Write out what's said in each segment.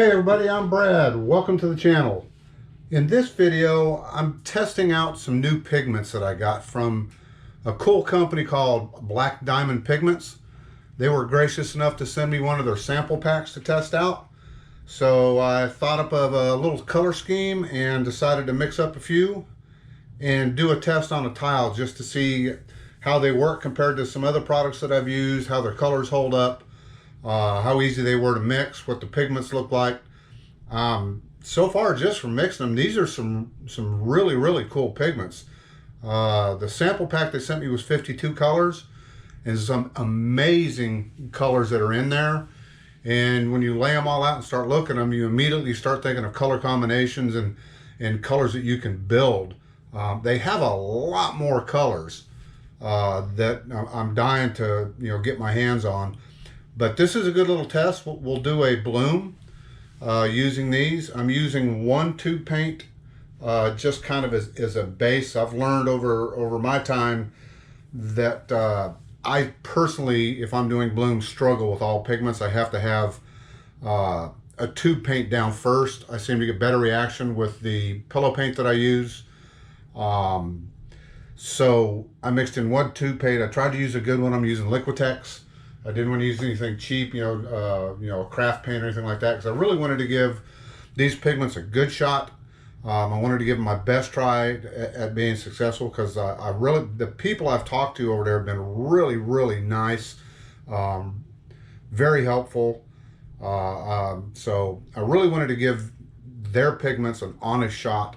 Hey everybody, I'm Brad. Welcome to the channel. In this video, I'm testing out some new pigments that I got from a cool company called Black Diamond Pigments. They were gracious enough to send me one of their sample packs to test out. So I thought up of a little color scheme and decided to mix up a few and do a test on a tile just to see how they work compared to some other products that I've used, how their colors hold up, how easy they were to mix, what the pigments look like. So far, just from mixing them, these are some really cool pigments. The sample pack they sent me was 52 colors, and some amazing colors that are in there. And when you lay them all out and start looking at them, you immediately start thinking of color combinations and colors that you can build. They have a lot more colors that I'm dying to get my hands on. But this is a good little test. We'll do a bloom using these. I'm using one tube paint just kind of as a base. I've learned over my time that I personally, if I'm doing blooms, struggle with all pigments. I have to have a tube paint down first. I seem to get better reaction with the pillow paint that I use. So I mixed in one tube paint. I tried to use a good one. I'm using Liquirex. I didn't want to use anything cheap, craft paint or anything like that, because I really wanted to give these pigments a good shot. I wanted to give them my best try at being successful, because the people I've talked to over there have been really nice, very helpful. So I really wanted to give their pigments an honest shot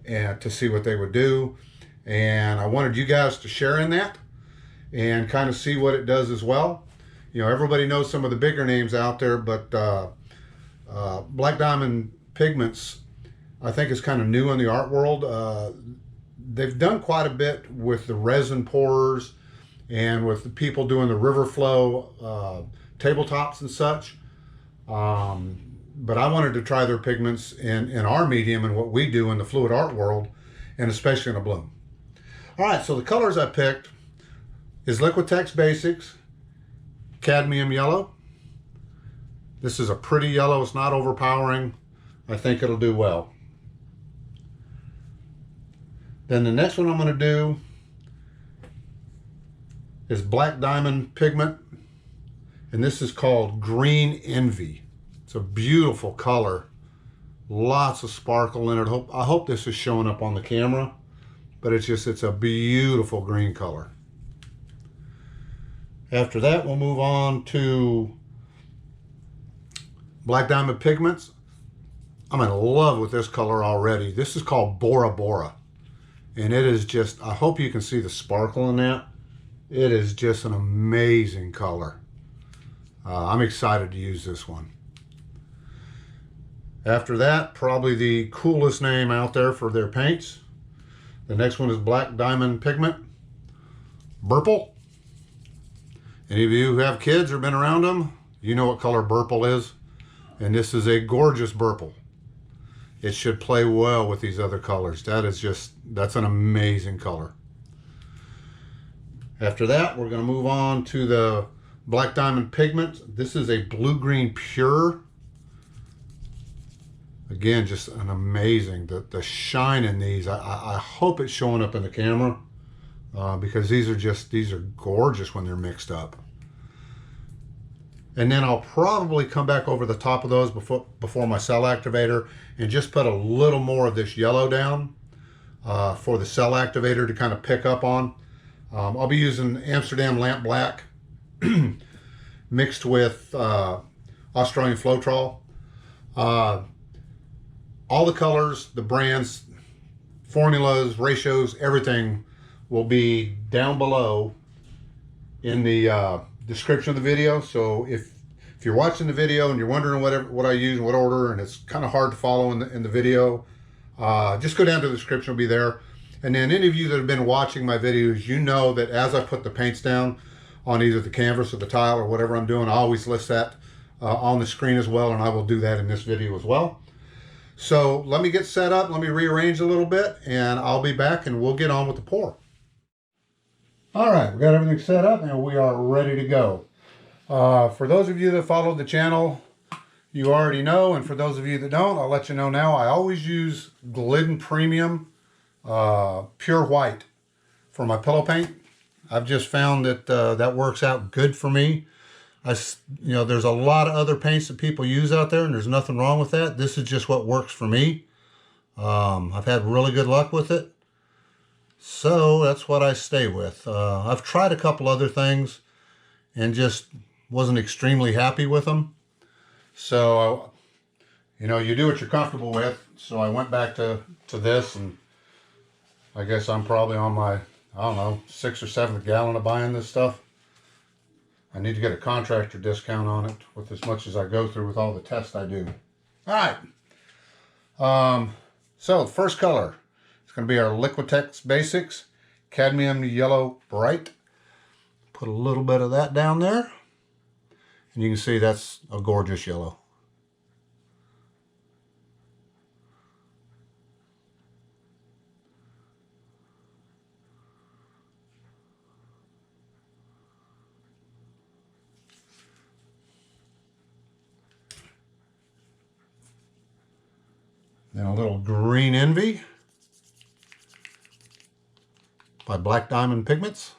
and to see what they would do. And I wanted you guys to share in that and kind of see what it does as well. Everybody knows some of the bigger names out there, but Black Diamond Pigments, I think, is kind of new in the art world. They've done quite a bit with the resin pourers and with the people doing the river flow tabletops and such. But I wanted to try their pigments in our medium and what we do in the fluid art world, and especially in a bloom. All right, so the colors I picked is Liquirex Basics, Cadmium Yellow. This is a pretty yellow. It's not overpowering. I think it'll do well. Then the next one I'm going to do is Black Diamond Pigment, and this is called Green Envy. It's a beautiful color, lots of sparkle in it. I hope this is showing up on the camera, but it's a beautiful green color. After that, we'll move on to Black Diamond Pigments. I'm in love with this color already. This is called Bora. And it is just, I hope you can see the sparkle in that. It is just an amazing color. I'm excited to use this one. After that, probably the coolest name out there for their paints. The next one is Black Diamond Pigment, Burple. Any of you who have kids or been around them, you know what color Burple is. And this is a gorgeous Burple. It should play well with these other colors. That's an amazing color. After that, we're going to move on to the Black Diamond Pigment. This is a blue-green pure. Again, just an amazing, the shine in these. I hope it's showing up in the camera. Because these are gorgeous when they're mixed up. And then I'll probably come back over the top of those before my cell activator and just put a little more of this yellow down for the cell activator to kind of pick up on. I'll be using Amsterdam Lamp Black mixed with Aussie Floetrol. All the colors, the brands, formulas, ratios, everything will be down below in the description of the video. So if you're watching the video and you're wondering what I use, what order, and it's kind of hard to follow in the video, just go down to the description. It'll be there. And then any of you that have been watching my videos, you know that as I put the paints down on either the canvas or the tile or whatever I'm doing, I always list that on the screen as well, and I will do that in this video as well. So let me get set up, let me rearrange a little bit, and I'll be back and we'll get on with the pour. All right, we got everything set up and we are ready to go. For those of you that followed the channel, you already know, and for those of you that don't, I'll let you know now. I always use Glidden Premium Pure White for my pillow paint. I've just found that that works out good for me. There's a lot of other paints that people use out there, and there's nothing wrong with that. This is just what works for me. I've had really good luck with it, so that's what I stay with. I've tried a couple other things and just wasn't extremely happy with them. So, you do what you're comfortable with. So I went back to this, and I guess I'm probably on my, I don't know, 6th or 7th gallon of buying this stuff. I need to get a contractor discount on it with as much as I go through with all the tests I do. All right. So the first color, it's going to be our Liquirex Basics Cadmium Yellow Bright. Put a little bit of that down there. And you can see that's a gorgeous yellow. Then a little Green Envy by Black Diamond Pigments.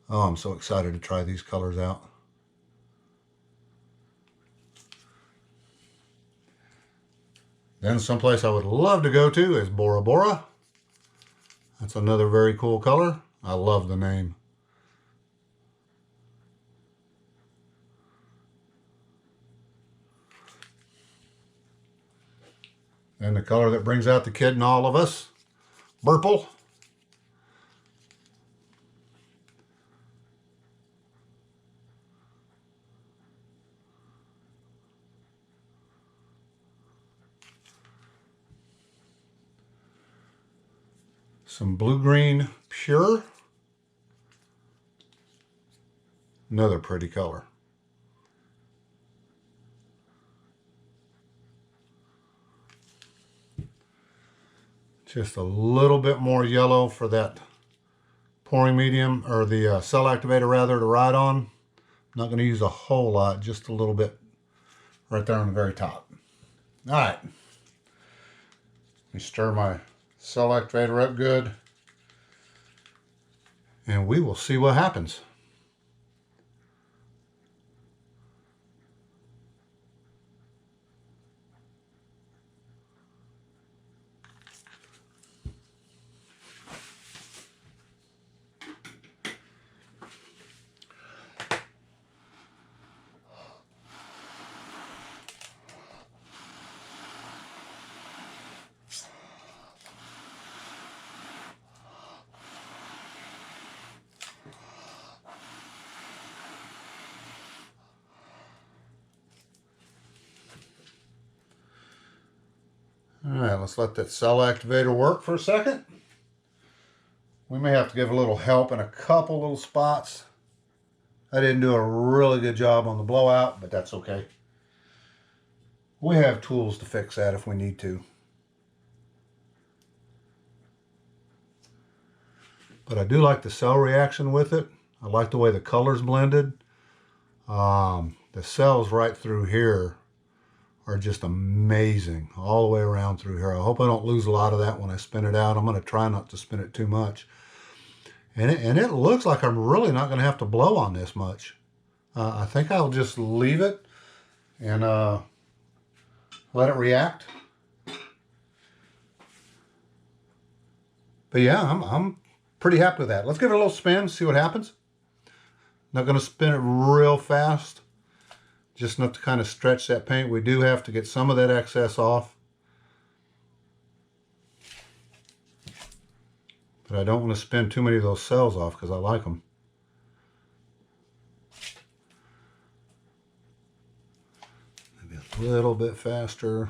Oh, I'm so excited to try these colors out. Then someplace I would love to go to is Bora. That's another very cool color. I love the name. And the color that brings out the kid in all of us, Burple. Some blue-green pure. Another pretty color. Just a little bit more yellow for that pouring medium, or the cell activator rather, to ride on. I'm not going to use a whole lot, just a little bit right there on the very top. All right. Let me stir my cell activator up good, and we will see what happens. All right, let's let that cell activator work for a second. We may have to give a little help in a couple little spots. I didn't do a really good job on the blowout, but that's okay. We have tools to fix that if we need to. But I do like the cell reaction with it. I like the way the colors blended. The cells right through here are just amazing all the way around through here. I hope I don't lose a lot of that when I spin it out. I'm going to try not to spin it too much. And it looks like I'm really not going to have to blow on this much. I think I'll just leave it and let it react. But yeah, I'm pretty happy with that. Let's give it a little spin, see what happens. Not going to spin it real fast. Just enough to kind of stretch that paint. We do have to get some of that excess off. But I don't want to spin too many of those cells off because I like them. Maybe a little bit faster.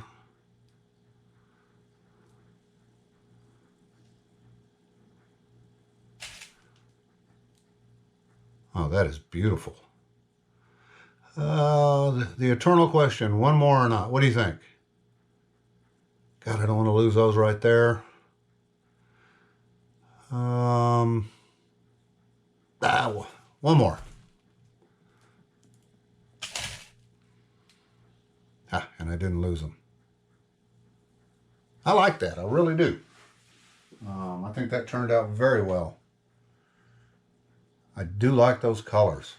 Oh, that is beautiful. The eternal question, one more or not? What do you think? God, I don't want to lose those right there. One more. And I didn't lose them. I like that. I really do. I think that turned out very well. I do like those colors.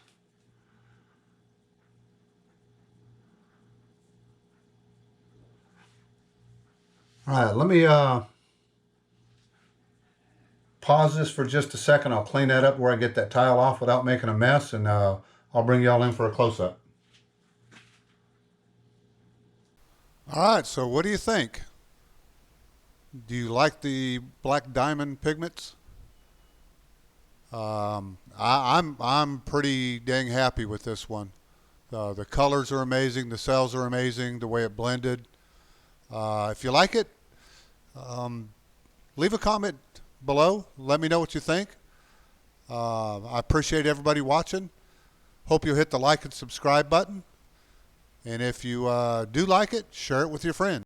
All right, let me pause this for just a second. I'll clean that up where I get that tile off without making a mess, and I'll bring y'all in for a close-up. All right, so what do you think? Do you like the Black Diamond Pigments? I'm pretty dang happy with this one. The colors are amazing. The cells are amazing. The way it blended. If you like it, leave a comment below. Let me know what you think. I appreciate everybody watching. Hope you'll hit the like and subscribe button. And if you do like it, share it with your friends.